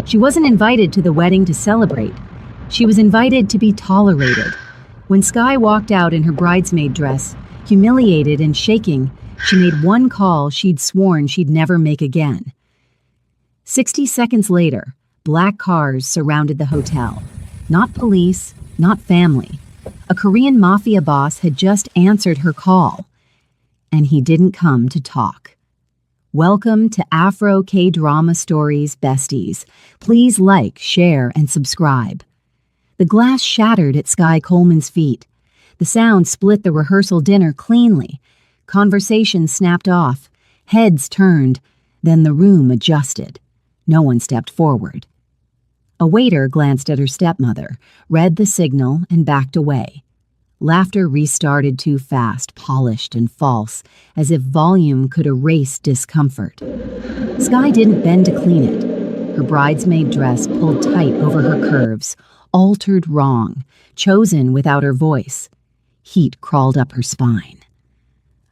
She wasn't invited to the wedding to celebrate. She was invited to be tolerated. When Skye walked out in her bridesmaid dress, humiliated and shaking, she made one call she'd sworn she'd never make again. 60 seconds later, black cars surrounded the hotel. Not police, not family. A Korean Mafia boss had just answered her call. And he didn't come to talk. Welcome to Afro K-Drama Stories, besties. Please like, share, and subscribe. The glass shattered at Skye Coleman's feet. The sound split the rehearsal dinner cleanly. Conversation snapped off. Heads turned. Then the room adjusted. No one stepped forward. A waiter glanced at her stepmother, read the signal, and backed away. Laughter restarted too fast, polished and false, as if volume could erase discomfort. Skye didn't bend to clean it. Her bridesmaid dress pulled tight over her curves, altered wrong, chosen without her voice. Heat crawled up her spine.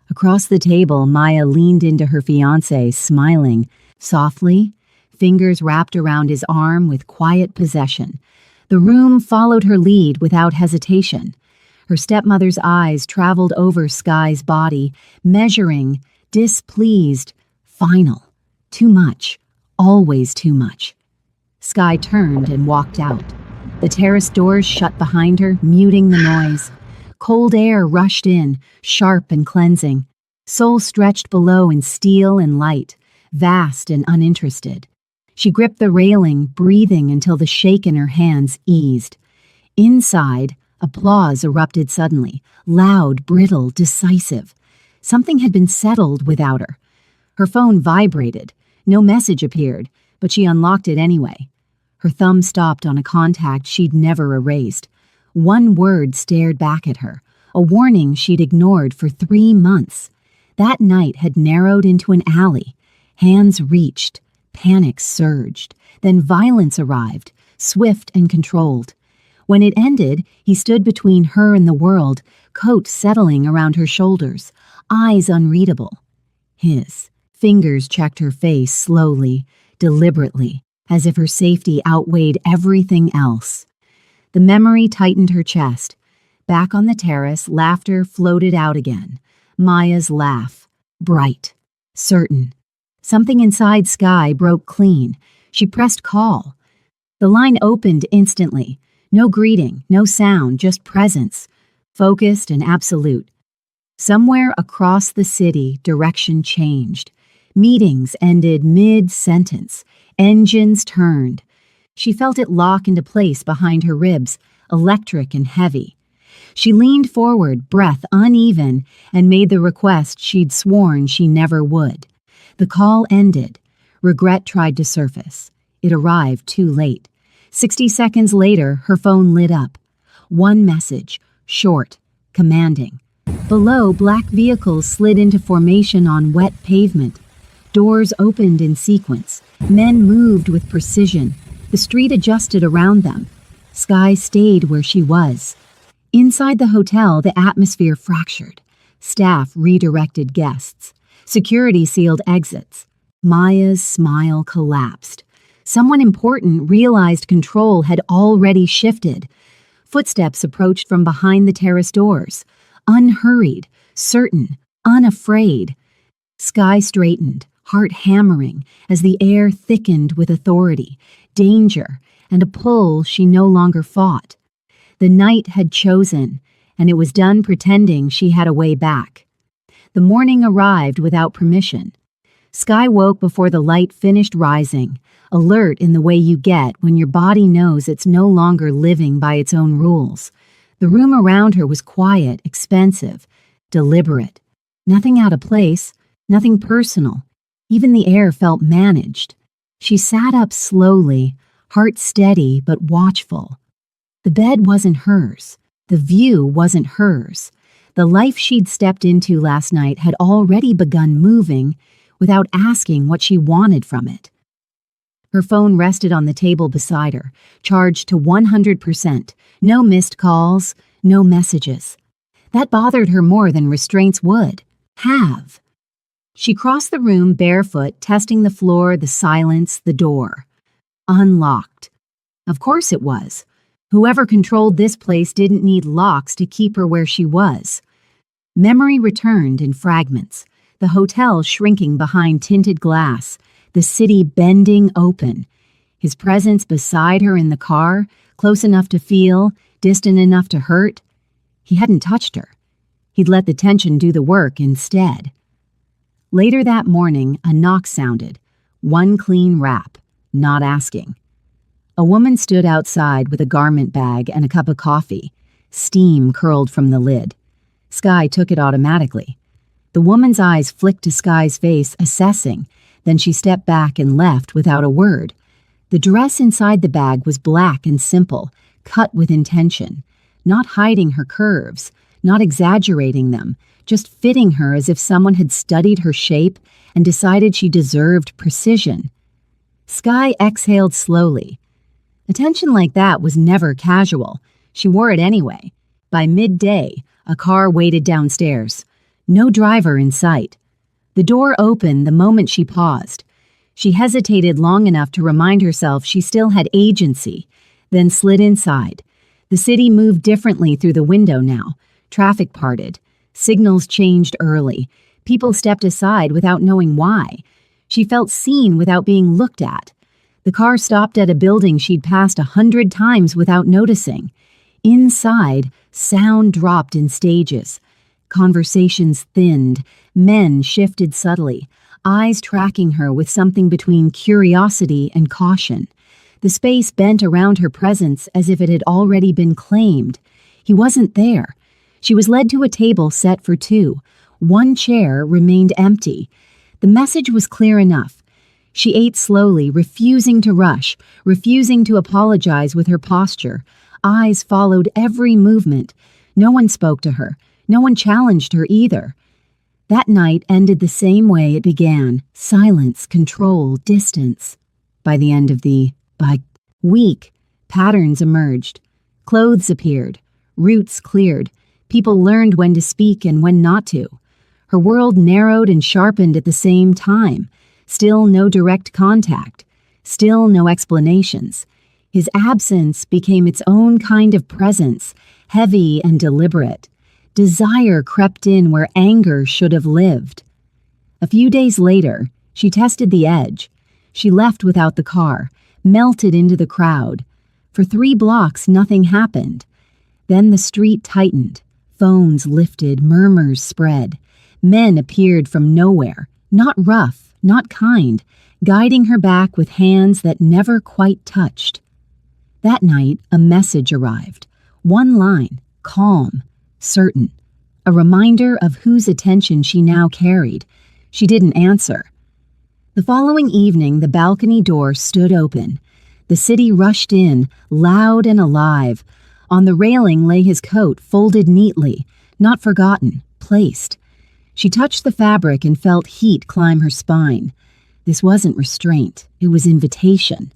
Across the table, Maya leaned into her fiancé, smiling, softly, fingers wrapped around his arm with quiet possession. The room followed her lead without hesitation. Her stepmother's eyes traveled over Skye's body, measuring, displeased, final. Too much, always too much. Skye turned and walked out. The terrace doors shut behind her, muting the noise. Cold air rushed in, sharp and cleansing. Soul stretched below in steel and light, vast and uninterested. She gripped the railing, breathing until the shake in her hands eased. Inside, applause erupted suddenly, loud, brittle, decisive. Something had been settled without her. Her phone vibrated. No message appeared, but she unlocked it anyway. Her thumb stopped on a contact she'd never erased. One word stared back at her, a warning she'd ignored for 3 months. That night had narrowed into an alley. Hands reached. Panic surged. Then violence arrived, swift and controlled. When it ended, he stood between her and the world, coat settling around her shoulders, eyes unreadable. His fingers checked her face slowly, deliberately, as if her safety outweighed everything else. The memory tightened her chest. Back on the terrace, laughter floated out again. Maya's laugh. Bright. Certain. Something inside Skye broke clean. She pressed call. The line opened instantly. No greeting, no sound, just presence. Focused and absolute. Somewhere across the city, direction changed. Meetings ended mid-sentence. Engines turned. She felt it lock into place behind her ribs, electric and heavy. She leaned forward, breath uneven, and made the request she'd sworn she never would. The call ended. Regret tried to surface. It arrived too late. 60 seconds later, her phone lit up. One message, short, commanding. Below, black vehicles slid into formation on wet pavement. Doors opened in sequence. Men moved with precision. The street adjusted around them. Skye stayed where she was. Inside the hotel, the atmosphere fractured. Staff redirected guests. Security sealed exits. Maya's smile collapsed. Someone important realized control had already shifted. Footsteps approached from behind the terrace doors. Unhurried, certain, unafraid. Skye straightened, heart hammering, as the air thickened with authority, danger, and a pull she no longer fought. The night had chosen, and it was done pretending she had a way back. The morning arrived without permission. Skye woke before the light finished rising, alert in the way you get when your body knows it's no longer living by its own rules. The room around her was quiet, expensive, deliberate. Nothing out of place, nothing personal. Even the air felt managed. She sat up slowly, heart steady but watchful. The bed wasn't hers. The view wasn't hers. The life she'd stepped into last night had already begun moving without asking what she wanted from it. Her phone rested on the table beside her, charged to 100%. No missed calls, no messages. That bothered her more than restraints would have. She crossed the room barefoot, testing the floor, the silence, the door. Unlocked. Of course it was. Whoever controlled this place didn't need locks to keep her where she was. Memory returned in fragments, the hotel shrinking behind tinted glass, the city bending open. His presence beside her in the car, close enough to feel, distant enough to hurt. He hadn't touched her. He'd let the tension do the work instead. Later that morning, a knock sounded. One clean rap, not asking. A woman stood outside with a garment bag and a cup of coffee. Steam curled from the lid. Sky took it automatically. The woman's eyes flicked to Sky's face, assessing. Then she stepped back and left without a word. The dress inside the bag was black and simple, cut with intention, not hiding her curves, not exaggerating them, just fitting her as if someone had studied her shape and decided she deserved precision. Sky exhaled slowly. Attention like that was never casual. She wore it anyway. By midday, a car waited downstairs. No driver in sight. The door opened the moment she paused. She hesitated long enough to remind herself she still had agency, then slid inside. The city moved differently through the window now. Traffic parted. Signals changed early. People stepped aside without knowing why. She felt seen without being looked at. The car stopped at a building she'd passed 100 times without noticing. Inside, sound dropped in stages. Conversations thinned. Men shifted subtly, eyes tracking her with something between curiosity and caution. The space bent around her presence as if it had already been claimed. He wasn't there. She was led to a table set for two. One chair remained empty. The message was clear enough. She ate slowly, refusing to rush, refusing to apologize with her posture. Eyes followed every movement. No one spoke to her. No one challenged her either. That night ended the same way it began. Silence, control, distance. By the end of the week, patterns emerged. Clothes appeared. Routes cleared. People learned when to speak and when not to. Her world narrowed and sharpened at the same time. Still no direct contact. Still no explanations. His absence became its own kind of presence, heavy and deliberate. Desire crept in where anger should have lived. A few days later, she tested the edge. She left without the car, melted into the crowd. For 3 blocks, nothing happened. Then the street tightened. Phones lifted, murmurs spread. Men appeared from nowhere, not rough, not kind, guiding her back with hands that never quite touched. That night, a message arrived. One line, calm, certain. A reminder of whose attention she now carried. She didn't answer. The following evening, the balcony door stood open. The city rushed in, loud and alive. On the railing lay his coat, folded neatly, not forgotten, placed. She touched the fabric and felt heat climb her spine. This wasn't restraint, it was invitation.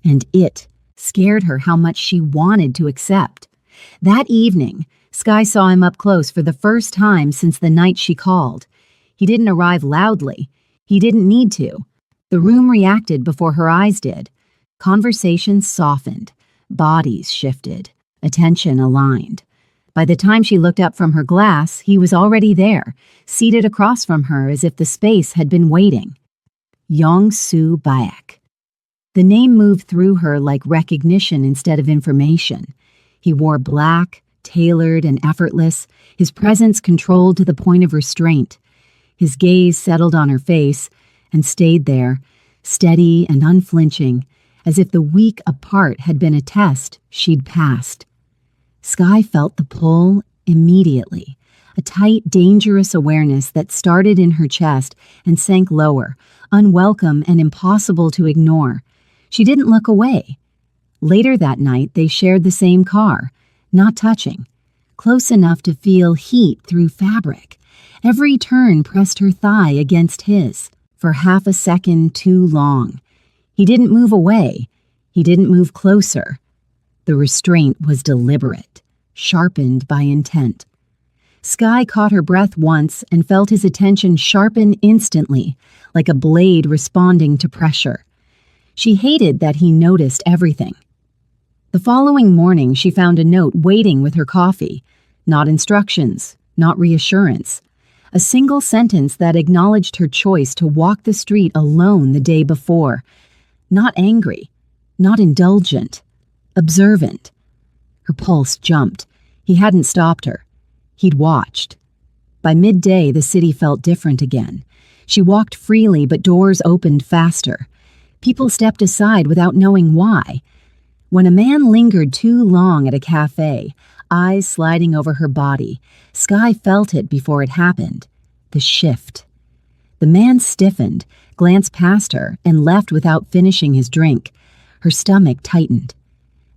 And it scared her how much she wanted to accept. That evening, Sky saw him up close for the first time since the night she called. He didn't arrive loudly. He didn't need to. The room reacted before her eyes did. Conversations softened. Bodies shifted. Attention aligned. By the time she looked up from her glass, he was already there, seated across from her as if the space had been waiting. Yong-Soo Baek. The name moved through her like recognition instead of information. He wore black, tailored and effortless, his presence controlled to the point of restraint. His gaze settled on her face and stayed there, steady and unflinching, as if the week apart had been a test she'd passed. Sky felt the pull immediately, a tight, dangerous awareness that started in her chest and sank lower, unwelcome and impossible to ignore. She didn't look away. Later that night, they shared the same car, not touching, close enough to feel heat through fabric. Every turn pressed her thigh against his, for half a second too long. He didn't move away. He didn't move closer. The restraint was deliberate, sharpened by intent. Sky caught her breath once and felt his attention sharpen instantly, like a blade responding to pressure. She hated that he noticed everything. The following morning, she found a note waiting with her coffee. Not instructions, not reassurance. A single sentence that acknowledged her choice to walk the street alone the day before. Not angry, not indulgent, observant. Her pulse jumped. He hadn't stopped her. He'd watched. By midday, the city felt different again. She walked freely, but doors opened faster. People stepped aside without knowing why. When a man lingered too long at a cafe, eyes sliding over her body, Sky felt it before it happened. The shift. The man stiffened, glanced past her, and left without finishing his drink. Her stomach tightened.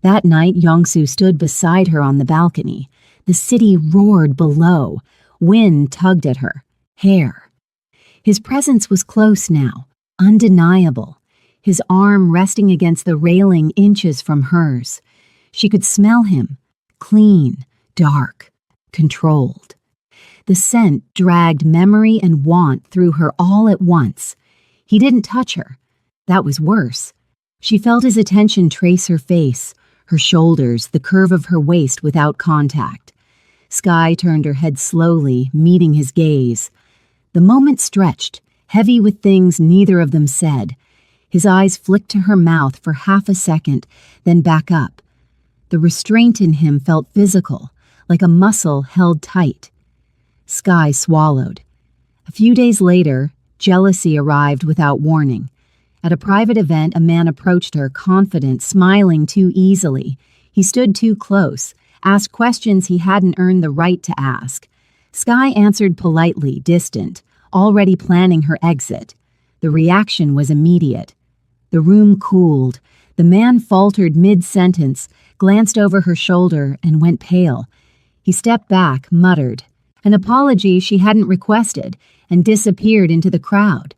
That night, Yongsu stood beside her on the balcony. The city roared below. Wind tugged at her. Hair. His presence was close now, undeniable. His arm resting against the railing inches from hers. She could smell him. Clean, dark, controlled. The scent dragged memory and want through her all at once. He didn't touch her. That was worse. She felt his attention trace her face, her shoulders, the curve of her waist without contact. Sky turned her head slowly, meeting his gaze. The moment stretched, heavy with things neither of them said. His eyes flicked to her mouth for half a second, then back up. The restraint in him felt physical, like a muscle held tight. Sky swallowed. A few days later, jealousy arrived without warning. At a private event, a man approached her, confident, smiling too easily. He stood too close, asked questions he hadn't earned the right to ask. Sky answered politely, distant, already planning her exit. The reaction was immediate. The room cooled. The man faltered mid-sentence, glanced over her shoulder, and went pale. He stepped back, muttered, an apology she hadn't requested, and disappeared into the crowd.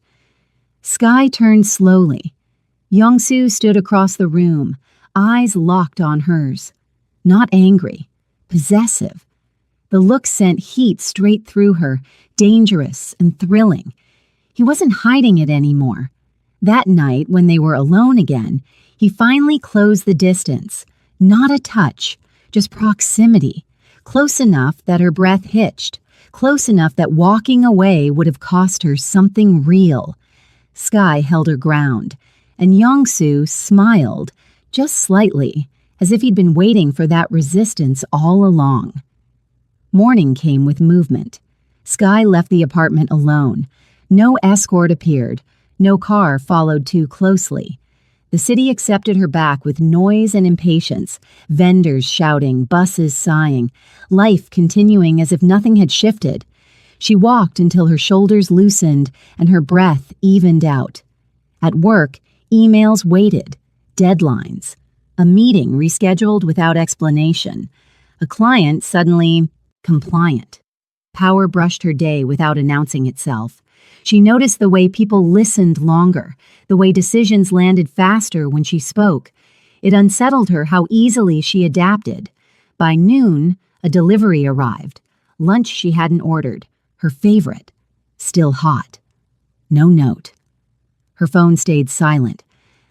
Sky turned slowly. Yongsu stood across the room, eyes locked on hers. Not angry, possessive. The look sent heat straight through her, dangerous and thrilling. He wasn't hiding it anymore. That night, when they were alone again, he finally closed the distance. Not a touch, just proximity. Close enough that her breath hitched. Close enough that walking away would have cost her something real. Sky held her ground, and Yongsu smiled, just slightly, as if he'd been waiting for that resistance all along. Morning came with movement. Sky left the apartment alone. No escort appeared. No car followed too closely. The city accepted her back with noise and impatience, vendors shouting, buses sighing, life continuing as if nothing had shifted. She walked until her shoulders loosened and her breath evened out. At work, emails waited, deadlines. A meeting rescheduled without explanation. A client suddenly compliant. Power brushed her day without announcing itself. She noticed the way people listened longer, the way decisions landed faster when she spoke. It unsettled her how easily she adapted. By noon, a delivery arrived. Lunch she hadn't ordered. Her favorite. Still hot. No note. Her phone stayed silent.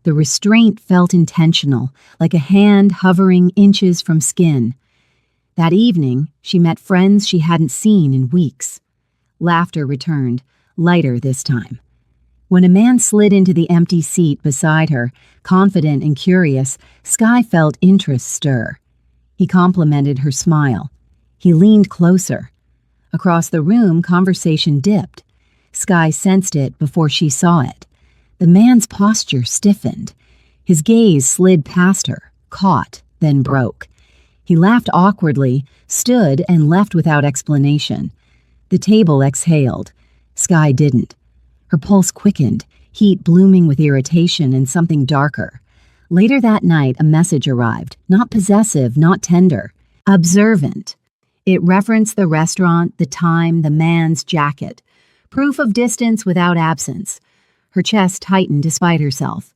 The restraint felt intentional, like a hand hovering inches from skin. That evening, she met friends she hadn't seen in weeks. Laughter returned, lighter this time. When a man slid into the empty seat beside her, confident and curious, Sky felt interest stir. He complimented her smile. He leaned closer. Across the room, conversation dipped. Sky sensed it before she saw it. The man's posture stiffened. His gaze slid past her, caught, then broke. He laughed awkwardly, stood, and left without explanation. The table exhaled. Sky didn't. Her pulse quickened, heat blooming with irritation and something darker. Later that night, a message arrived, not possessive, not tender, observant. It referenced the restaurant, the time, the man's jacket. Proof of distance without absence. Her chest tightened despite herself.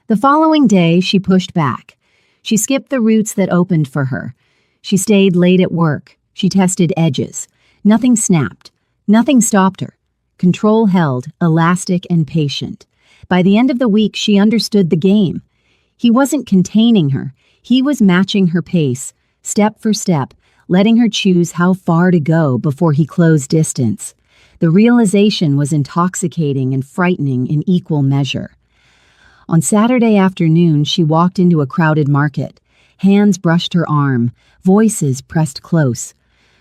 The following day, she pushed back. She skipped the routes that opened for her. She stayed late at work. She tested edges. Nothing snapped. Nothing stopped her. Control held, elastic and patient. By the end of the week, she understood the game. He wasn't containing her. He was matching her pace, step for step, letting her choose how far to go before he closed distance. The realization was intoxicating and frightening in equal measure. On Saturday afternoon, she walked into a crowded market. Hands brushed her arm, voices pressed close.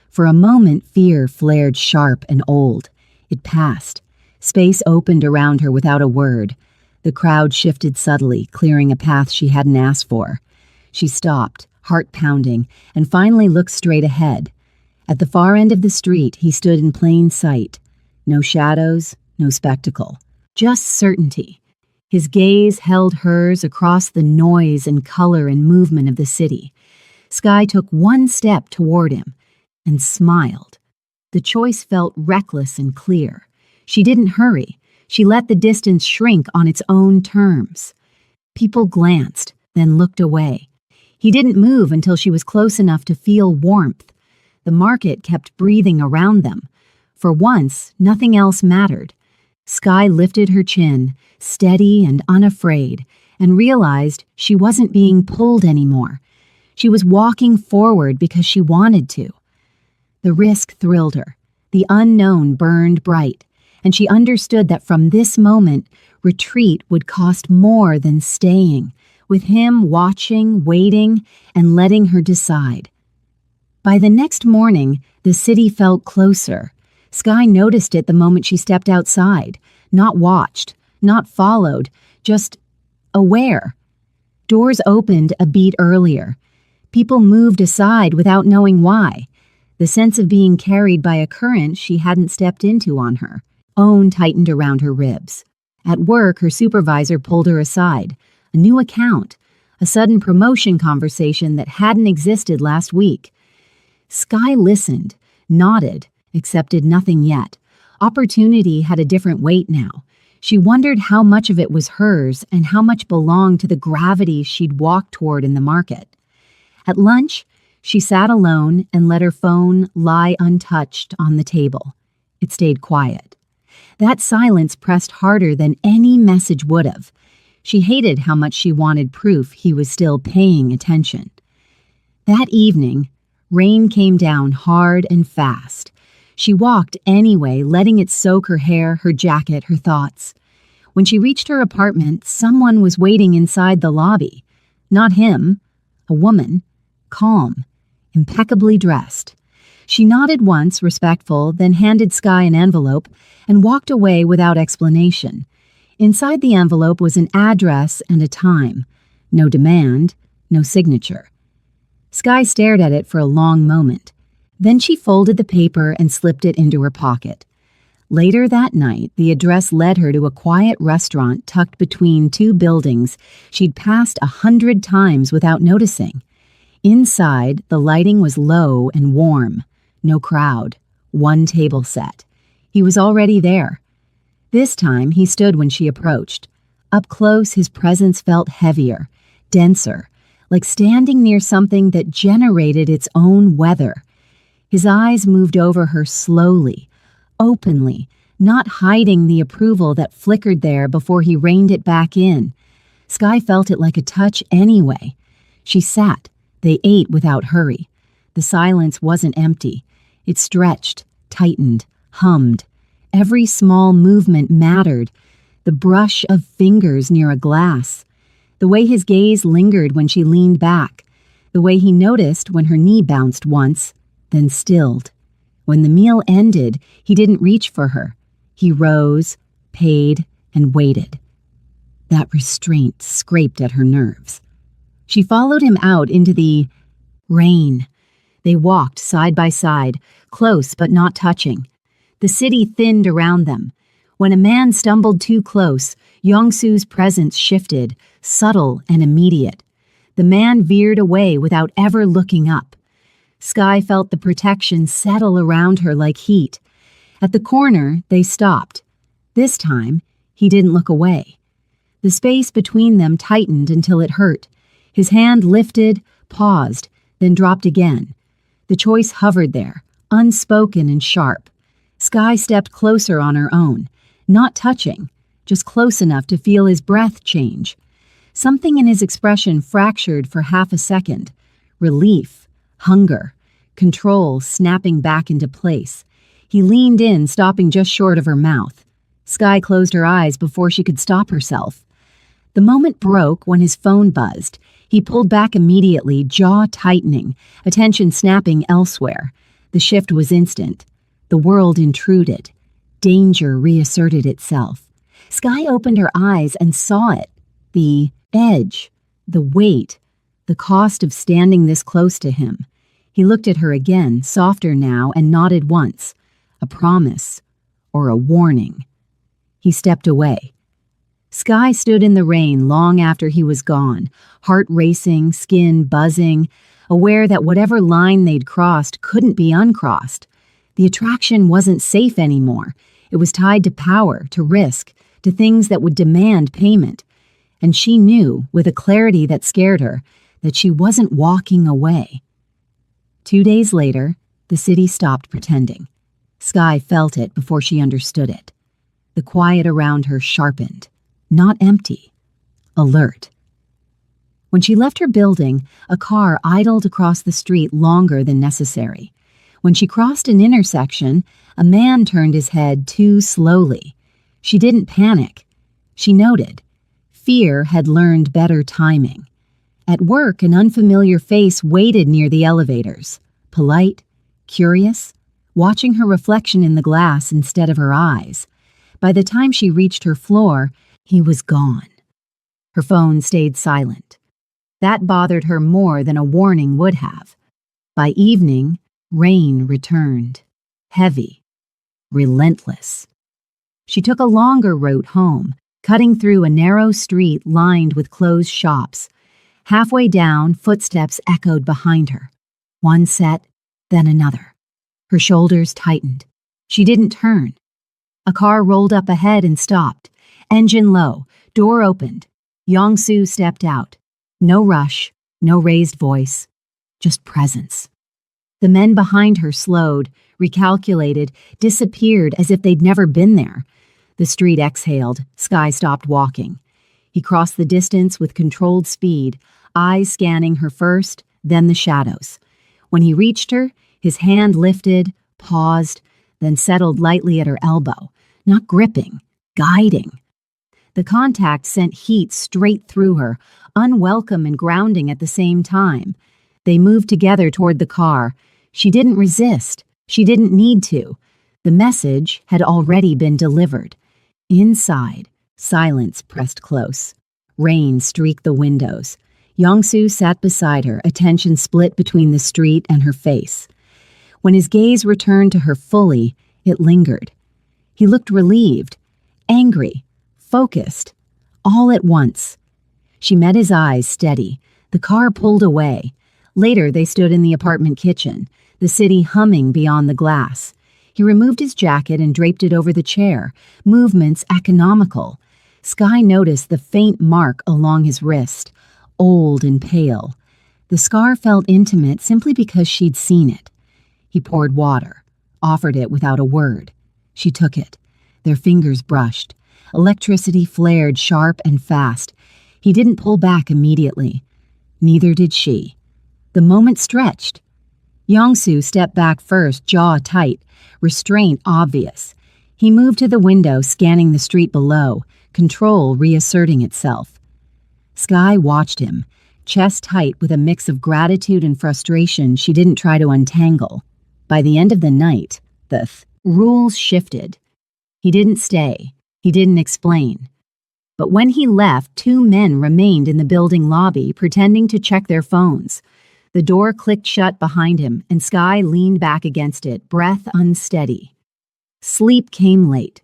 For a moment, fear flared sharp and old. It passed. Space opened around her without a word. The crowd shifted subtly, clearing a path she hadn't asked for. She stopped, heart pounding, and finally looked straight ahead. At the far end of the street, he stood in plain sight. No shadows, no spectacle. Just certainty. His gaze held hers across the noise and color and movement of the city. Skye took one step toward him and smiled. The choice felt reckless and clear. She didn't hurry. She let the distance shrink on its own terms. People glanced, then looked away. He didn't move until she was close enough to feel warmth. The market kept breathing around them. For once, nothing else mattered. Skye lifted her chin, steady and unafraid, and realized she wasn't being pulled anymore. She was walking forward because she wanted to. The risk thrilled her. The unknown burned bright, and she understood that from this moment, retreat would cost more than staying, with him watching, waiting, and letting her decide. By the next morning, the city felt closer. Skye noticed it the moment she stepped outside, not watched, not followed, just aware. Doors opened a beat earlier. People moved aside without knowing why. The sense of being carried by a current she hadn't stepped into on her. Own tightened around her ribs. At work, her supervisor pulled her aside. A new account. A sudden promotion conversation that hadn't existed last week. Skye listened, nodded, accepted nothing yet. Opportunity had a different weight now. She wondered how much of it was hers and how much belonged to the gravity she'd walked toward in the market. At lunch, she sat alone and let her phone lie untouched on the table. It stayed quiet. That silence pressed harder than any message would have. She hated how much she wanted proof he was still paying attention. That evening, rain came down hard and fast. She walked anyway, letting it soak her hair, her jacket, her thoughts. When she reached her apartment, someone was waiting inside the lobby. Not him, a woman, calm, impeccably dressed. She nodded once, respectful, then handed Skye an envelope and walked away without explanation. Inside the envelope was an address and a time. No demand, no signature. Skye stared at it for a long moment. Then she folded the paper and slipped it into her pocket. Later that night, the address led her to a quiet restaurant tucked between two buildings she'd passed 100 times without noticing. Inside, the lighting was low and warm. No crowd. One table set. He was already there. This time, he stood when she approached. Up close, his presence felt heavier, denser, like standing near something that generated its own weather. His eyes moved over her slowly, openly, not hiding the approval that flickered there before he reined it back in. Skye felt it like a touch anyway. She sat. They ate without hurry. The silence wasn't empty. It stretched, tightened, hummed. Every small movement mattered. The brush of fingers near a glass. The way his gaze lingered when she leaned back. The way he noticed when her knee bounced once, then stilled. When the meal ended, he didn't reach for her. He rose, paid, and waited. That restraint scraped at her nerves. She followed him out into the rain. They walked side by side, close but not touching. The city thinned around them. When a man stumbled too close, Yongsu's presence shifted, subtle and immediate. The man veered away without ever looking up. Skye felt the protection settle around her like heat. At the corner, they stopped. This time, he didn't look away. The space between them tightened until it hurt. His hand lifted, paused, then dropped again. The choice hovered there, unspoken and sharp. Sky stepped closer on her own, not touching, just close enough to feel his breath change. Something in his expression fractured for half a second. Relief, hunger, control snapping back into place. He leaned in, stopping just short of her mouth. Sky closed her eyes before she could stop herself. The moment broke when his phone buzzed. He pulled back immediately, jaw tightening, attention snapping elsewhere. The shift was instant. The world intruded. Danger reasserted itself. Sky opened her eyes and saw it. The edge, the weight, the cost of standing this close to him. He looked at her again, softer now, and nodded once. A promise, or a warning. He stepped away. Sky stood in the rain long after he was gone, heart racing, skin buzzing, aware that whatever line they'd crossed couldn't be uncrossed. The attraction wasn't safe anymore. It was tied to power, to risk, to things that would demand payment. And she knew, with a clarity that scared her, that she wasn't walking away. 2 days later, the city stopped pretending. Sky felt it before she understood it. The quiet around her sharpened. Not empty. Alert. When she left her building, a car idled across the street longer than necessary. When she crossed an intersection, a man turned his head too slowly. She didn't panic. She noted. Fear had learned better timing. At work, an unfamiliar face waited near the elevators. Polite, curious, watching her reflection in the glass instead of her eyes. By the time she reached her floor, he was gone. Her phone stayed silent. That bothered her more than a warning would have. By evening, rain returned. Heavy. Relentless. She took a longer route home, cutting through a narrow street lined with closed shops. Halfway down, footsteps echoed behind her. One set, then another. Her shoulders tightened. She didn't turn. A car rolled up ahead and stopped. Engine low, door opened. Yong-soo stepped out. No rush, no raised voice, just presence. The men behind her slowed, recalculated, disappeared as if they'd never been there. The street exhaled. Sky stopped walking. He crossed the distance with controlled speed, eyes scanning her first, then the shadows. When he reached her, his hand lifted, paused, then settled lightly at her elbow, not gripping, guiding. The contact sent heat straight through her, unwelcome and grounding at the same time. They moved together toward the car. She didn't resist. She didn't need to. The message had already been delivered. Inside, silence pressed close. Rain streaked the windows. Yong-soo sat beside her, attention split between the street and her face. When his gaze returned to her fully, it lingered. He looked relieved, angry, focused, all at once. She met his eyes steady. The car pulled away. Later, they stood in the apartment kitchen, the city humming beyond the glass. He removed his jacket and draped it over the chair, movements economical. Sky noticed the faint mark along his wrist, old and pale. The scar felt intimate simply because she'd seen it. He poured water, offered it without a word. She took it. Their fingers brushed. Electricity flared sharp and fast. He didn't pull back immediately. Neither did she. The moment stretched. Yong-soo stepped back first, jaw tight, restraint obvious. He moved to the window, scanning the street below, control reasserting itself. Sky watched him, chest tight with a mix of gratitude and frustration she didn't try to untangle. By the end of the night, the rules shifted. He didn't stay. He didn't explain. But when he left, 2 men remained in the building lobby, pretending to check their phones. The door clicked shut behind him, and Sky leaned back against it, breath unsteady. Sleep came late.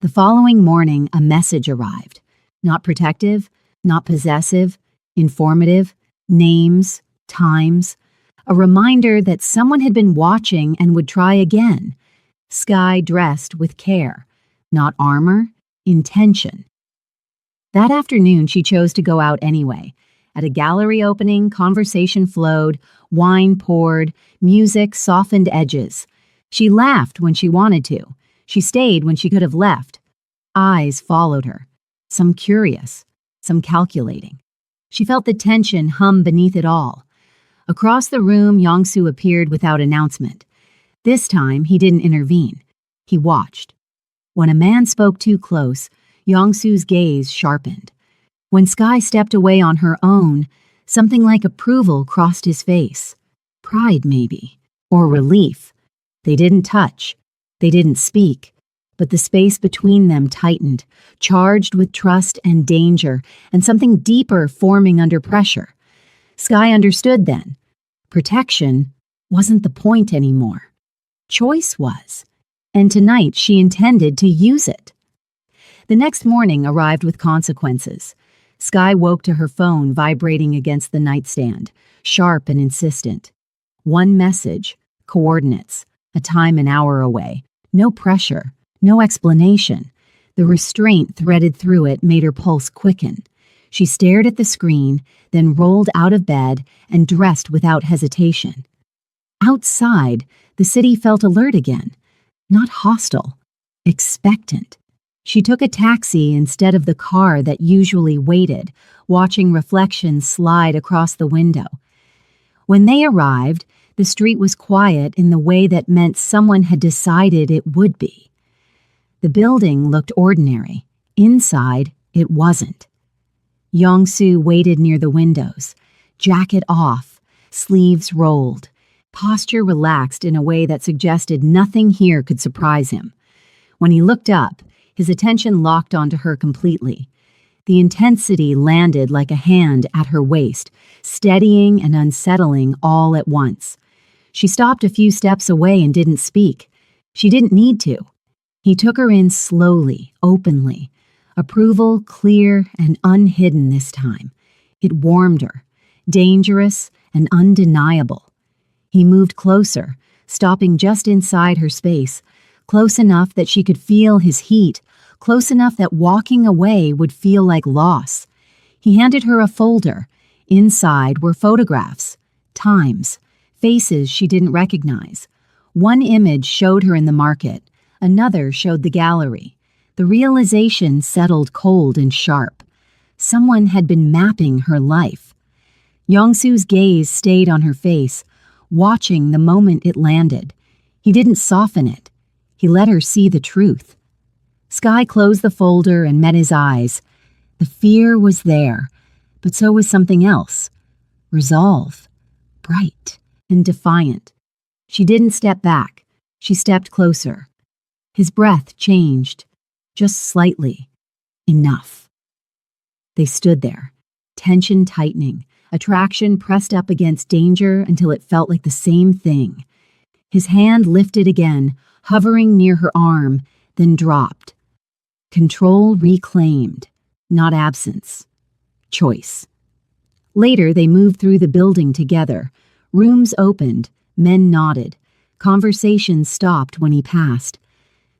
The following morning, a message arrived. Not protective, not possessive, informative, names, times. A reminder that someone had been watching and would try again. Sky dressed with care. Not armor, intention. That afternoon, she chose to go out anyway. At a gallery opening, conversation flowed, wine poured, music softened edges. She laughed when she wanted to. She stayed when she could have left. Eyes followed her, some curious, some calculating. She felt the tension hum beneath it all. Across the room, Yongsu appeared without announcement. This time, he didn't intervene. He watched. When a man spoke too close, Yongsu's gaze sharpened. When Sky stepped away on her own, something like approval crossed his face. Pride, maybe, or relief. They didn't touch. They didn't speak. But the space between them tightened, charged with trust and danger, and something deeper forming under pressure. Sky understood then. Protection wasn't the point anymore. Choice was. And tonight she intended to use it. The next morning arrived with consequences. Sky woke to her phone vibrating against the nightstand, sharp and insistent. One message, coordinates, a time an hour away. No pressure, no explanation. The restraint threaded through it made her pulse quicken. She stared at the screen, then rolled out of bed and dressed without hesitation. Outside, the city felt alert again. Not hostile, expectant. She took a taxi instead of the car that usually waited, watching reflections slide across the window. When they arrived, the street was quiet in the way that meant someone had decided it would be. The building looked ordinary. Inside, it wasn't. Yongsu waited near the windows, jacket off, sleeves rolled, posture relaxed in a way that suggested nothing here could surprise him. When he looked up, his attention locked onto her completely. The intensity landed like a hand at her waist, steadying and unsettling all at once. She stopped a few steps away and didn't speak. She didn't need to. He took her in slowly, openly. Approval clear and unhidden this time. It warmed her, dangerous and undeniable. He moved closer, stopping just inside her space, close enough that she could feel his heat, close enough that walking away would feel like loss. He handed her a folder. Inside were photographs, times, faces she didn't recognize. One image showed her in the market, another showed the gallery. The realization settled cold and sharp. Someone had been mapping her life. Yongsu's gaze stayed on her face, watching the moment it landed. He didn't soften it. He let her see the truth. Sky closed the folder and met his eyes. The fear was there, but so was something else. Resolve, bright and defiant. She didn't step back. She stepped closer. His breath changed, just slightly. Enough. They stood there, tension tightening, attraction pressed up against danger until it felt like the same thing. His hand lifted again, hovering near her arm, then dropped. Control reclaimed, not absence. Choice. Later, they moved through the building together. Rooms opened, men nodded. Conversations stopped when he passed.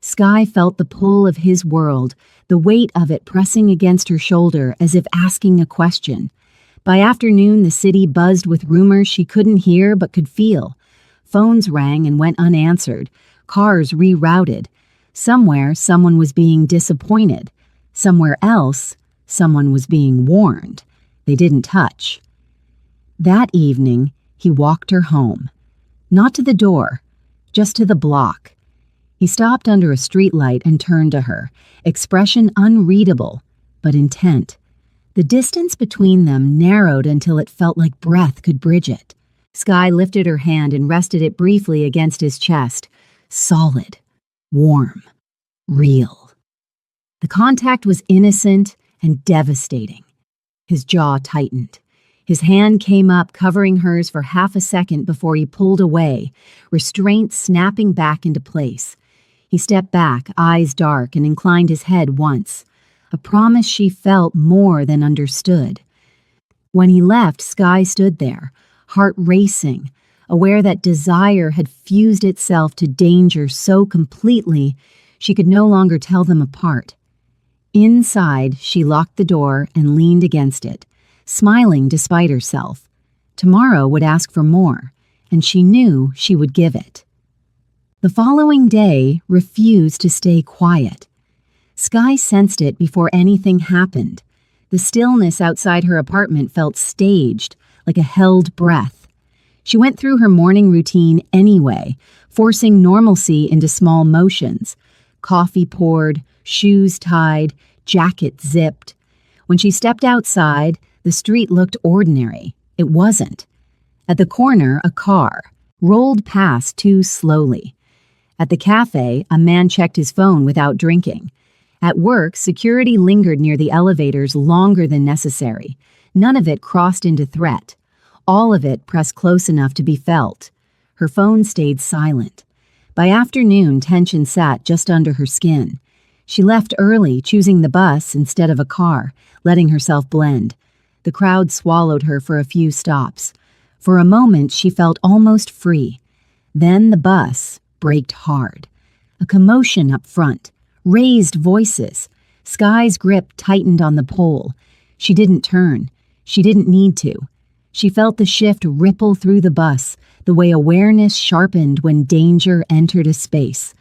Sky felt the pull of his world, the weight of it pressing against her shoulder as if asking a question. By afternoon, the city buzzed with rumors she couldn't hear but could feel. Phones rang and went unanswered. Cars rerouted. Somewhere, someone was being disappointed. Somewhere else, someone was being warned. They didn't touch. That evening, he walked her home. Not to the door, just to the block. He stopped under a streetlight and turned to her, expression unreadable, but intent. The distance between them narrowed until it felt like breath could bridge it. Sky lifted her hand and rested it briefly against his chest. Solid, warm, real. The contact was innocent and devastating. His jaw tightened. His hand came up, covering hers for half a second before he pulled away, restraint snapping back into place. He stepped back, eyes dark, and inclined his head once, a promise she felt more than understood. When he left, Sky stood there, heart racing, aware that desire had fused itself to danger so completely she could no longer tell them apart. Inside, she locked the door and leaned against it, smiling despite herself. Tomorrow would ask for more, and she knew she would give it. The following day refused to stay quiet. Skye sensed it before anything happened. The stillness outside her apartment felt staged, like a held breath. She went through her morning routine anyway, forcing normalcy into small motions. Coffee poured, shoes tied, jacket zipped. When she stepped outside, the street looked ordinary. It wasn't. At the corner, a car rolled past too slowly. At the cafe, a man checked his phone without drinking. At work, security lingered near the elevators longer than necessary. None of it crossed into threat. All of it pressed close enough to be felt. Her phone stayed silent. By afternoon, tension sat just under her skin. She left early, choosing the bus instead of a car, letting herself blend. The crowd swallowed her for a few stops. For a moment, she felt almost free. Then the bus braked hard. A commotion up front. Raised voices. Skye's grip tightened on the pole. She didn't turn. She didn't need to. She felt the shift ripple through the bus, the way awareness sharpened when danger entered a space.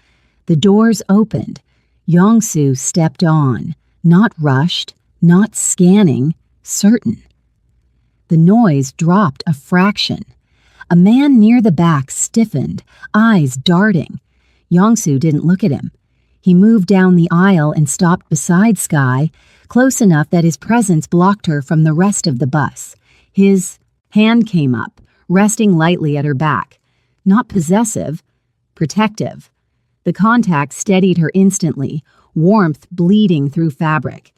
The doors opened. Yongsu stepped on, not rushed, not scanning, certain. The noise dropped a fraction. A man near the back stiffened, eyes darting. Yongsu didn't look at him. He moved down the aisle and stopped beside Skye, close enough that his presence blocked her from the rest of the bus. His hand came up, resting lightly at her back. Not possessive, protective. The contact steadied her instantly, warmth bleeding through fabric.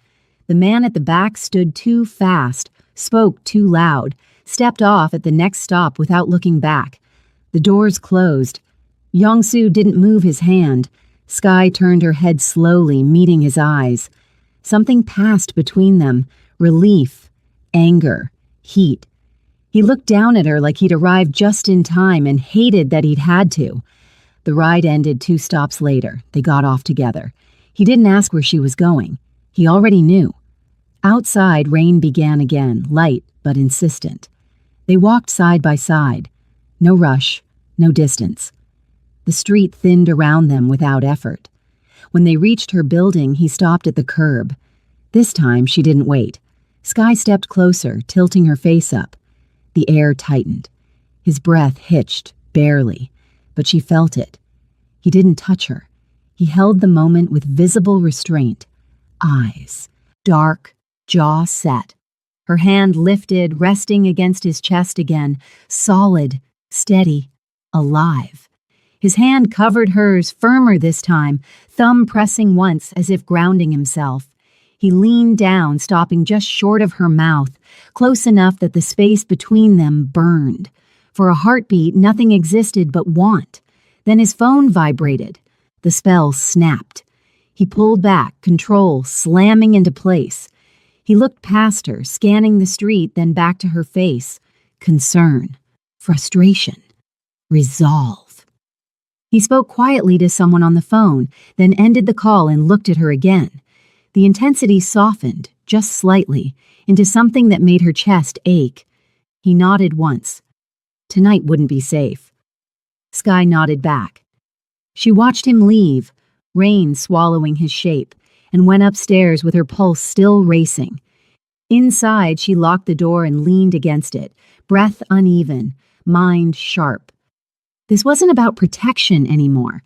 The man at the back stood too fast, spoke too loud, stepped off at the next stop without looking back. The doors closed. Yongsu didn't move his hand. Skye turned her head slowly, meeting his eyes. Something passed between them, relief, anger, heat. He looked down at her like he'd arrived just in time and hated that he'd had to. The ride ended 2 stops later. They got off together. He didn't ask where she was going. He already knew. Outside, rain began again, light but insistent. They walked side by side. No rush, no distance. The street thinned around them without effort. When they reached her building, he stopped at the curb. This time, she didn't wait. Skye stepped closer, tilting her face up. The air tightened. His breath hitched, barely, but she felt it. He didn't touch her. He held the moment with visible restraint. Eyes, dark, jaw set. Her hand lifted, resting against his chest again, solid, steady, alive. His hand covered hers, firmer this time, thumb pressing once as if grounding himself. He leaned down, stopping just short of her mouth, close enough that the space between them burned. For a heartbeat, nothing existed but want. Then his phone vibrated. The spell snapped. He pulled back, control slamming into place. He looked past her, scanning the street, then back to her face. Concern, frustration, resolve. He spoke quietly to someone on the phone, then ended the call and looked at her again. The intensity softened, just slightly, into something that made her chest ache. He nodded once. Tonight wouldn't be safe. Skye nodded back. She watched him leave, rain swallowing his shape, and went upstairs with her pulse still racing. Inside, she locked the door and leaned against it, breath uneven, mind sharp. This wasn't about protection anymore.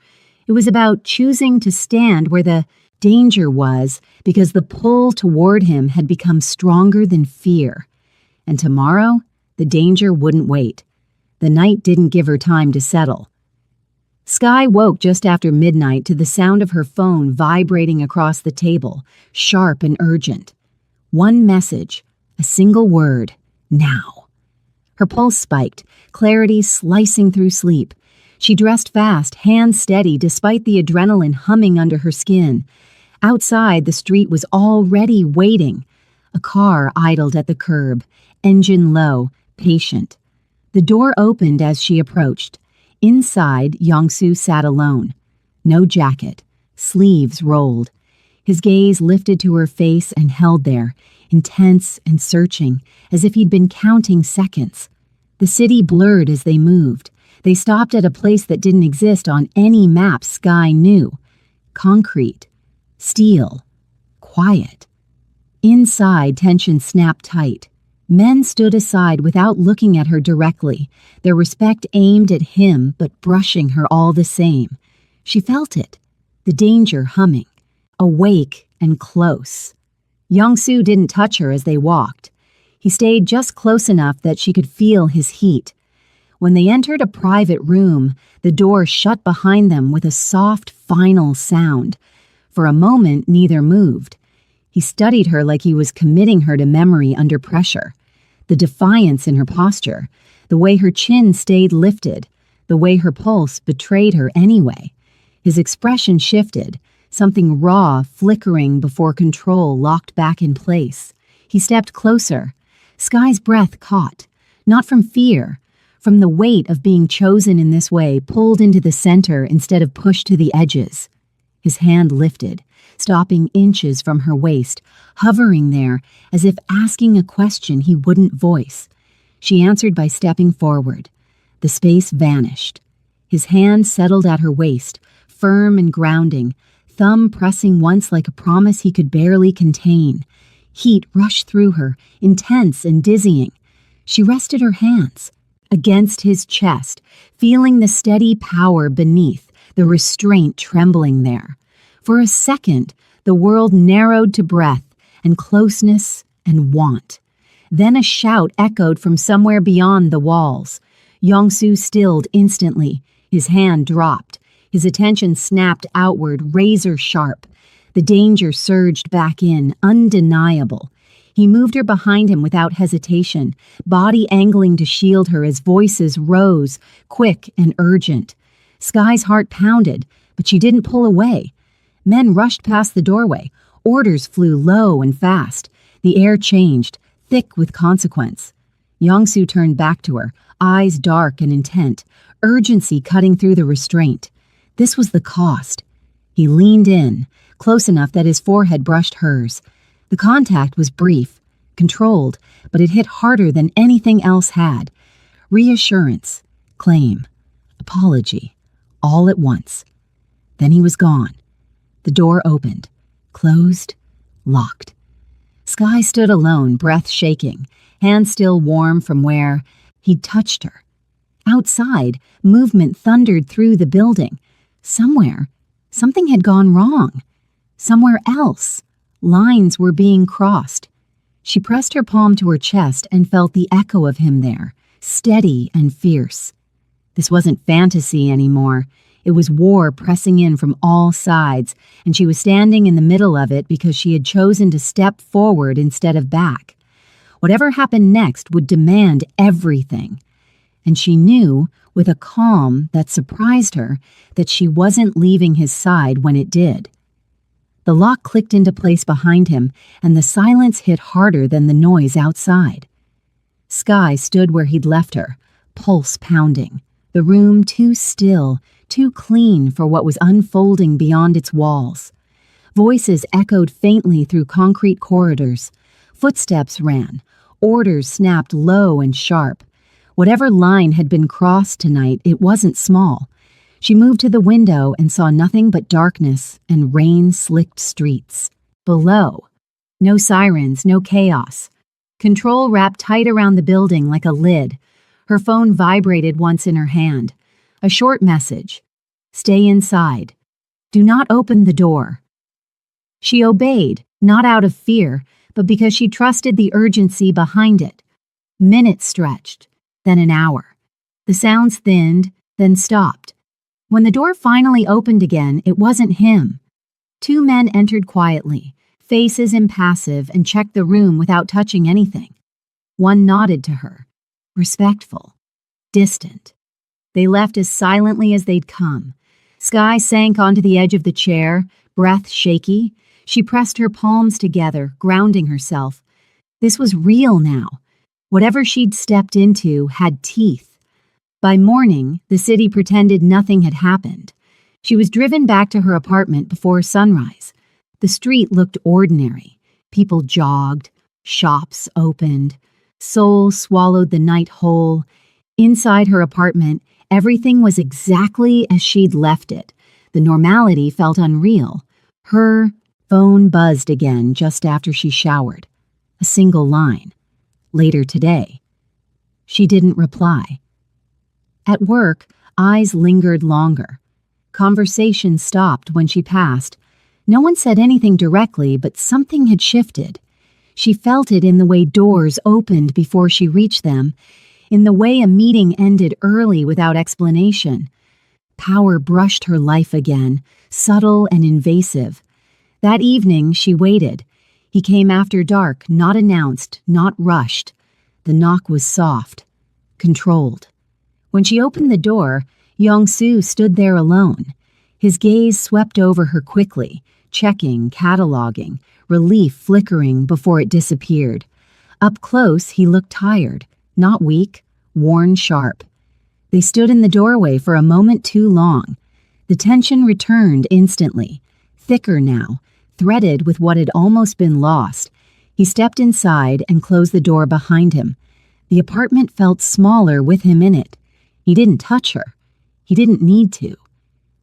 It was about choosing to stand where the danger was because the pull toward him had become stronger than fear. And tomorrow, the danger wouldn't wait. The night didn't give her time to settle. Skye woke just after midnight to the sound of her phone vibrating across the table, sharp and urgent. One message, a single word, now. Her pulse spiked, clarity slicing through sleep. She dressed fast, hands steady despite the adrenaline humming under her skin. Outside, the street was already waiting. A car idled at the curb, engine low, patient. The door opened as she approached. Inside, Yongsu sat alone. No jacket, sleeves rolled. His gaze lifted to her face and held there, intense and searching, as if he'd been counting seconds. The city blurred as they moved. They stopped at a place that didn't exist on any map Sky knew. Concrete. Steel. Quiet. Inside, tension snapped tight. Men stood aside without looking at her directly, their respect aimed at him but brushing her all the same. She felt it, the danger humming, awake and close. Young-soo didn't touch her as they walked. He stayed just close enough that she could feel his heat. When they entered a private room, the door shut behind them with a soft, final sound. For a moment, neither moved. He studied her like he was committing her to memory under pressure. The defiance in her posture, the way her chin stayed lifted, the way her pulse betrayed her anyway. His expression shifted, something raw flickering before control locked back in place. He stepped closer. Sky's breath caught, not from fear, from the weight of being chosen in this way, pulled into the center instead of pushed to the edges. His hand lifted, stopping inches from her waist, hovering there as if asking a question he wouldn't voice. She answered by stepping forward. The space vanished. His hand settled at her waist, firm and grounding, thumb pressing once like a promise he could barely contain. Heat rushed through her, intense and dizzying. She rested her hands against his chest, feeling the steady power beneath, the restraint trembling there. For a second, the world narrowed to breath and closeness and want. Then a shout echoed from somewhere beyond the walls. Young-soo stilled instantly. His hand dropped. His attention snapped outward, razor sharp. The danger surged back in, undeniable. He moved her behind him without hesitation, body angling to shield her as voices rose, quick and urgent. Sky's heart pounded, but she didn't pull away. Men rushed past the doorway. Orders flew low and fast. The air changed, thick with consequence. Young-soo turned back to her, eyes dark and intent, urgency cutting through the restraint. This was the cost. He leaned in, close enough that his forehead brushed hers. The contact was brief, controlled, but it hit harder than anything else had. Reassurance, claim, apology, all at once. Then he was gone. The door opened, closed, locked. Sky stood alone, breath shaking, hand still warm from where he'd touched her. Outside, movement thundered through the building. Somewhere, something had gone wrong. Somewhere else, lines were being crossed. She pressed her palm to her chest and felt the echo of him there, steady and fierce. This wasn't fantasy anymore. It was war pressing in from all sides, and she was standing in the middle of it because she had chosen to step forward instead of back. Whatever happened next would demand everything. And she knew, with a calm that surprised her, that she wasn't leaving his side when it did. The lock clicked into place behind him, and the silence hit harder than the noise outside. Sky stood where he'd left her, pulse pounding, the room too still, too clean for what was unfolding beyond its walls. Voices echoed faintly through concrete corridors. Footsteps ran. Orders snapped low and sharp. Whatever line had been crossed tonight, it wasn't small. She moved to the window and saw nothing but darkness and rain-slicked streets. Below, no sirens, no chaos. Control wrapped tight around the building like a lid. Her phone vibrated once in her hand. A short message. Stay inside. Do not open the door. She obeyed, not out of fear, but because she trusted the urgency behind it. Minutes stretched, then an hour. The sounds thinned, then stopped. When the door finally opened again, it wasn't him. Two men entered quietly, faces impassive, and checked the room without touching anything. One nodded to her, respectful, distant. They left as silently as they'd come. Sky sank onto the edge of the chair, breath shaky. She pressed her palms together, grounding herself. This was real now. Whatever she'd stepped into had teeth. By morning, the city pretended nothing had happened. She was driven back to her apartment before sunrise. The street looked ordinary. People jogged, shops opened. Seoul swallowed the night whole. Inside her apartment, Everything was exactly as she'd left it. The normality felt unreal. Her phone buzzed again just after she showered. A single line. Later today. She didn't reply. At work, eyes lingered longer. Conversation stopped when she passed. No one said anything directly, but something had shifted. She felt it in the way doors opened before she reached them, in the way a meeting ended early without explanation. Power brushed her life again, subtle and invasive. That evening, she waited. He came after dark, not announced, not rushed. The knock was soft, controlled. When she opened the door, Yong-soo stood there alone. His gaze swept over her quickly, checking, cataloging, relief flickering before it disappeared. Up close, he looked tired, not weak, worn sharp. They stood in the doorway for a moment too long. The tension returned instantly, thicker now, threaded with what had almost been lost. He stepped inside and closed the door behind him. The apartment felt smaller with him in it. He didn't touch her. He didn't need to.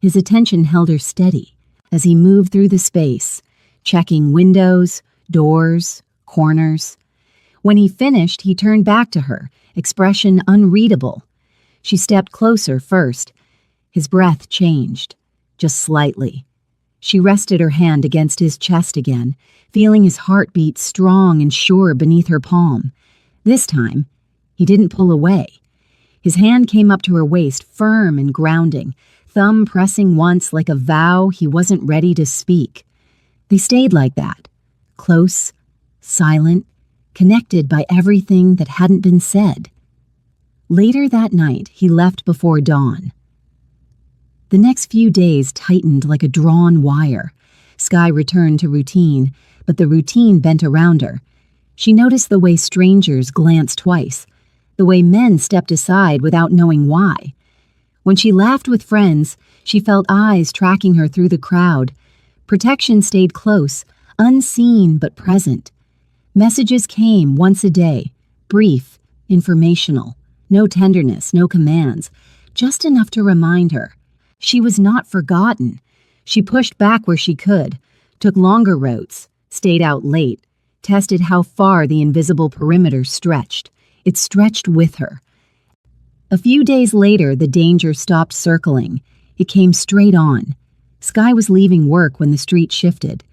His attention held her steady as he moved through the space, checking windows, doors, corners. When he finished, he turned back to her, expression unreadable. She stepped closer first. His breath changed, just slightly. She rested her hand against his chest again, feeling his heartbeat strong and sure beneath her palm. This time, he didn't pull away. His hand came up to her waist, firm and grounding, thumb pressing once like a vow he wasn't ready to speak. They stayed like that, close, silent, connected by everything that hadn't been said. Later that night, he left before dawn. The next few days tightened like a drawn wire. Sky returned to routine, but the routine bent around her. She noticed the way strangers glanced twice, the way men stepped aside without knowing why. When she laughed with friends, she felt eyes tracking her through the crowd. Protection stayed close, unseen but present. Messages came once a day, brief, informational. No tenderness, no commands, just enough to remind her. She was not forgotten. She pushed back where she could, took longer routes, stayed out late, tested how far the invisible perimeter stretched. It stretched with her. A few days later, the danger stopped circling. It came straight on. Sky was leaving work when the street shifted.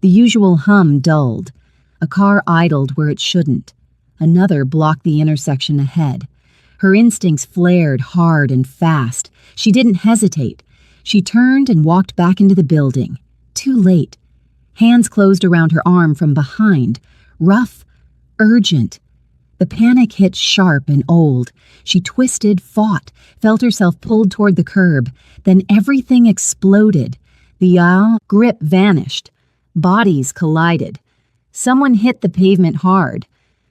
The usual hum dulled. A car idled where it shouldn't. Another blocked the intersection ahead. Her instincts flared hard and fast. She didn't hesitate. She turned and walked back into the building. Too late. Hands closed around her arm from behind. Rough, urgent. The panic hit sharp and old. She twisted, fought, felt herself pulled toward the curb. Then everything exploded. The grip vanished. Bodies collided. Someone hit the pavement hard.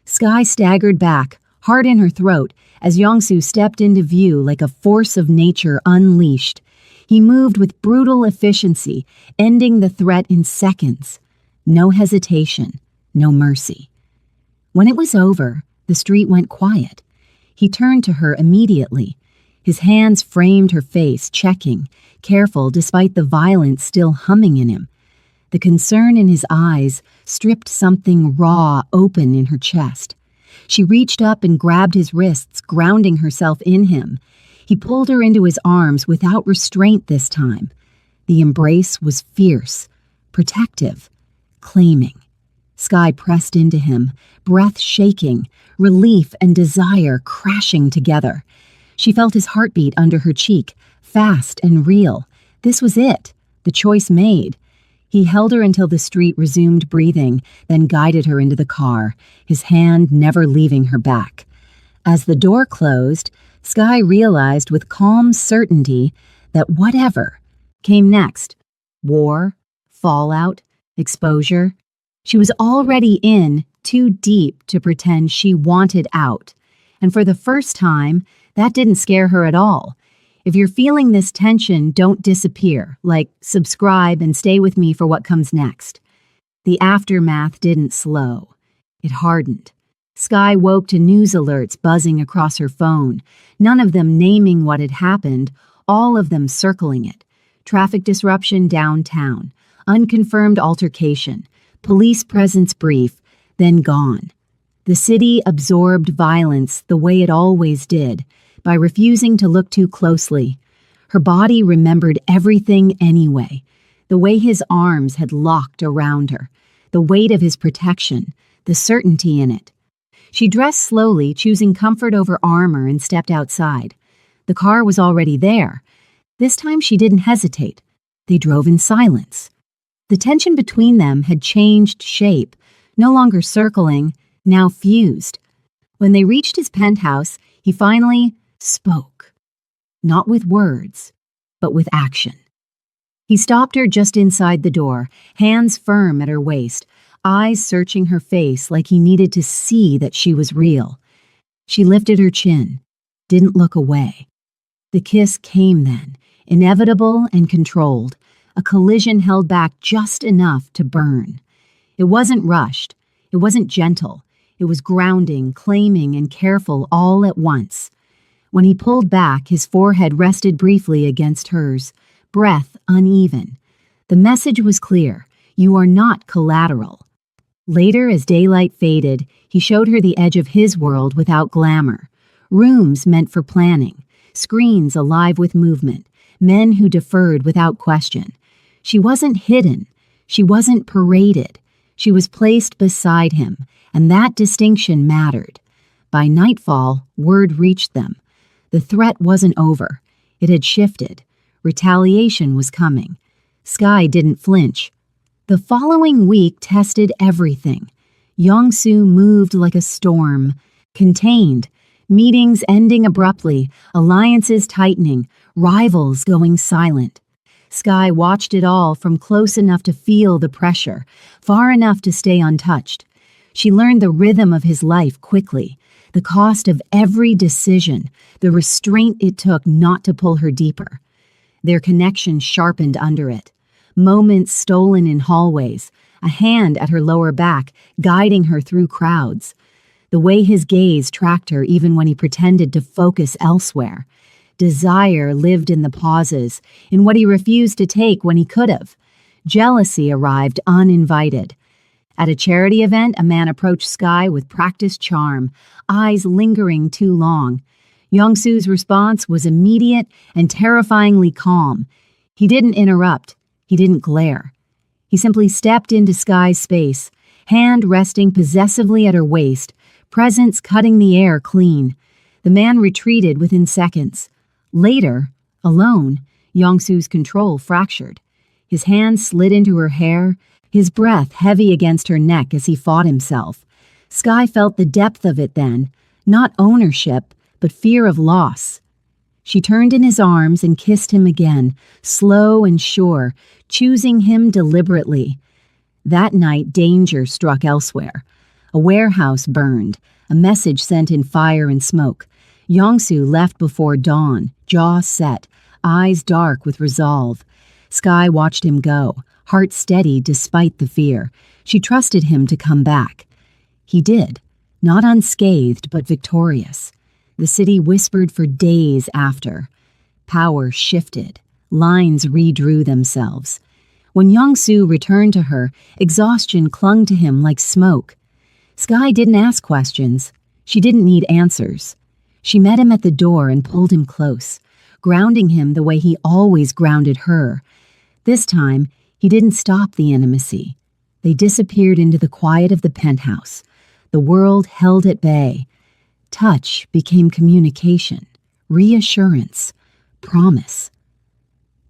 Sky staggered back, heart in her throat, as Yong-soo stepped into view like a force of nature unleashed. He moved with brutal efficiency, ending the threat in seconds. No hesitation, no mercy. When it was over, the street went quiet. He turned to her immediately. His hands framed her face, checking, careful despite the violence still humming in him. The concern in his eyes stripped something raw open in her chest. She reached up and grabbed his wrists, grounding herself in him. He pulled her into his arms without restraint this time. The embrace was fierce, protective, claiming. Sky pressed into him, breath shaking, relief and desire crashing together. She felt his heartbeat under her cheek, fast and real. This was it, the choice made. He held her until the street resumed breathing, then guided her into the car, his hand never leaving her back. As the door closed, Sky realized with calm certainty that whatever came next, war, fallout, exposure, she was already in too deep to pretend she wanted out. And for the first time, that didn't scare her at all. If you're feeling this tension, don't disappear. Subscribe and stay with me for what comes next. The aftermath didn't slow. It hardened. Sky woke to news alerts buzzing across her phone, none of them naming what had happened, all of them circling it. Traffic disruption downtown, unconfirmed altercation, police presence brief, then gone. The city absorbed violence the way it always did, by refusing to look too closely. Her body remembered everything anyway, the way his arms had locked around her, the weight of his protection, the certainty in it. She dressed slowly, choosing comfort over armor, and stepped outside. The car was already there. This time she didn't hesitate. They drove in silence. The tension between them had changed shape, no longer circling, now fused. When they reached his penthouse, he finally spoke. Not with words, but with action. He stopped her just inside the door, hands firm at her waist, eyes searching her face like he needed to see that she was real. She lifted her chin, didn't look away. The kiss came then, inevitable and controlled, a collision held back just enough to burn. It wasn't rushed, it wasn't gentle, it was grounding, claiming, and careful all at once. When he pulled back, his forehead rested briefly against hers, breath uneven. The message was clear: you are not collateral. Later, as daylight faded, he showed her the edge of his world without glamour. Rooms meant for planning, screens alive with movement, men who deferred without question. She wasn't hidden. She wasn't paraded. She was placed beside him, and that distinction mattered. By nightfall, word reached them. The threat wasn't over. It had shifted. Retaliation was coming. Sky didn't flinch. The following week tested everything. Young-soo moved like a storm, contained, meetings ending abruptly, alliances tightening, rivals going silent. Sky watched it all from close enough to feel the pressure, far enough to stay untouched. She learned the rhythm of his life quickly, the cost of every decision, the restraint it took not to pull her deeper. Their connection sharpened under it. Moments stolen in hallways, a hand at her lower back, guiding her through crowds. The way his gaze tracked her even when he pretended to focus elsewhere. Desire lived in the pauses, in what he refused to take when he could have. Jealousy arrived uninvited. At a charity event, a man approached Sky with practiced charm, eyes lingering too long. Young-soo's response was immediate and terrifyingly calm. He didn't interrupt. He didn't glare. He simply stepped into Sky's space, hand resting possessively at her waist, presence cutting the air clean. The man retreated within seconds. Later, alone, Young-soo's control fractured. His hand slid into her hair, his breath heavy against her neck as he fought himself. Sky felt the depth of it then, not ownership, but fear of loss. She turned in his arms and kissed him again, slow and sure, choosing him deliberately. That night, danger struck elsewhere. A warehouse burned, a message sent in fire and smoke. Young-soo left before dawn, jaw set, eyes dark with resolve. Sky watched him go, heart steady despite the fear. She trusted him to come back. He did, not unscathed but victorious. The city whispered for days after. Power shifted. Lines redrew themselves. When Young-soo returned to her, exhaustion clung to him like smoke. Sky didn't ask questions. She didn't need answers. She met him at the door and pulled him close, grounding him the way he always grounded her. This time, he didn't stop the intimacy. They disappeared into the quiet of the penthouse. The world held at bay. Touch became communication, reassurance, promise.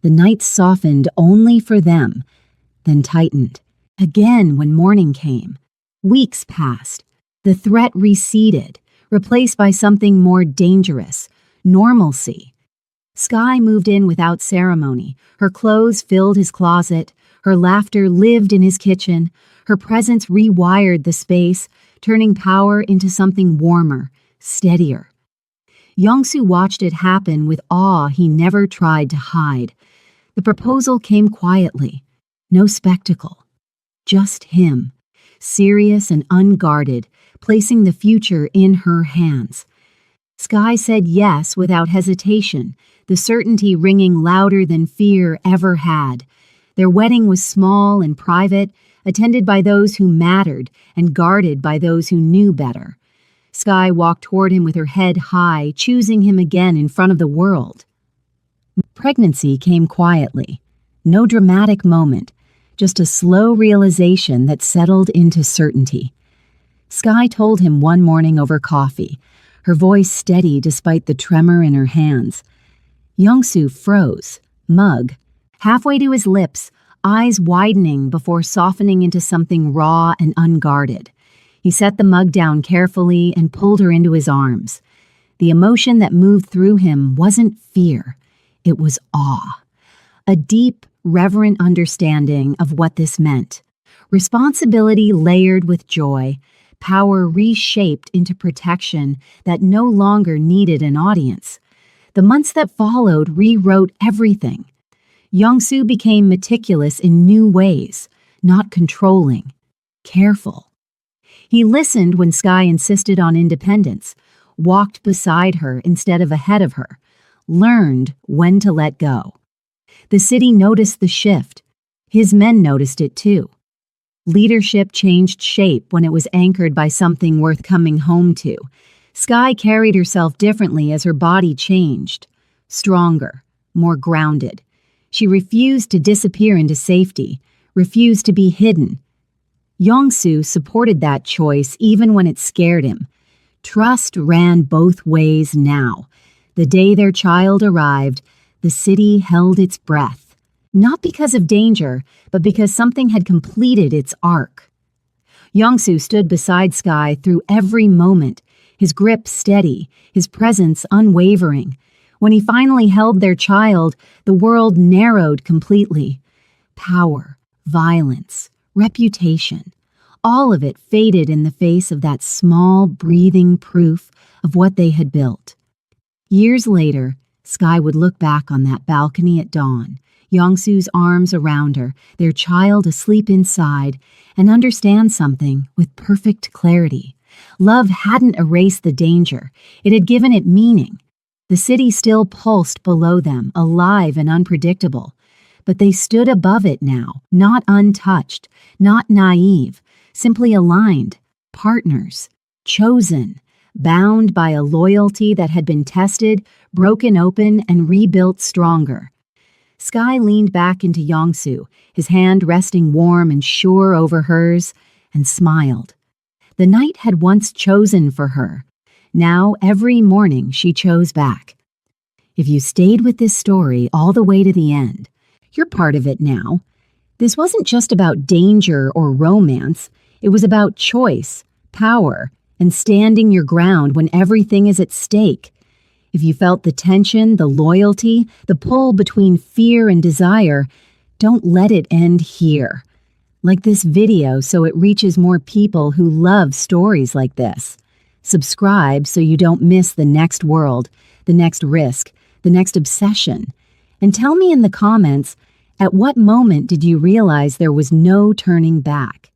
The night softened only for them, then tightened. Again when morning came. Weeks passed. The threat receded, replaced by something more dangerous, normalcy. Sky moved in without ceremony. Her clothes filled his closet. Her laughter lived in his kitchen. Her presence rewired the space, turning power into something warmer, steadier. Young-soo watched it happen with awe he never tried to hide. The proposal came quietly. No spectacle. Just him. serious and unguarded, placing the future in her hands. Sky said yes without hesitation, the certainty ringing louder than fear ever had. Their wedding was small and private, attended by those who mattered and guarded by those who knew better. Sky walked toward him with her head high, choosing him again in front of the world. Pregnancy came quietly. No dramatic moment, just a slow realization that settled into certainty. Sky told him one morning over coffee, her voice steady despite the tremor in her hands. Yongsoo froze, mug, halfway to his lips, eyes widening before softening into something raw and unguarded. He set the mug down carefully and pulled her into his arms. The emotion that moved through him wasn't fear, it was awe. A deep, reverent understanding of what this meant. Responsibility layered with joy, power reshaped into protection that no longer needed an audience. The months that followed rewrote everything. Yongsoo became meticulous in new ways, not controlling, careful. He listened when Sky insisted on independence, walked beside her instead of ahead of her, learned when to let go. The city noticed the shift. His men noticed it too. Leadership changed shape when it was anchored by something worth coming home to. Sky carried herself differently as her body changed. Stronger, more grounded. She refused to disappear into safety, refused to be hidden. Yongsoo supported that choice even when it scared him. Trust ran both ways now. The day their child arrived, the city held its breath. Not because of danger, but because something had completed its arc. Yongsoo stood beside Sky through every moment, his grip steady, his presence unwavering. When he finally held their child, the world narrowed completely. Power, violence, reputation, all of it faded in the face of that small, breathing proof of what they had built. Years later, Sky would look back on that balcony at dawn, Yongsoo's arms around her, their child asleep inside, and understand something with perfect clarity. Love hadn't erased the danger, it had given it meaning. The city still pulsed below them, alive and unpredictable. But they stood above it now, not untouched, not naive, simply aligned, partners, chosen, bound by a loyalty that had been tested, broken open, and rebuilt stronger. Sky leaned back into Yongsoo, his hand resting warm and sure over hers, and smiled. The night had once chosen for her. Now, every morning, she chose back. If you stayed with this story all the way to the end, you're part of it now. This wasn't just about danger or romance. It was about choice, power, and standing your ground when everything is at stake. If you felt the tension, the loyalty, the pull between fear and desire, don't let it end here. Like this video so it reaches more people who love stories like this. Subscribe so you don't miss the next world, the next risk, the next obsession. And tell me in the comments, at what moment did you realize there was no turning back?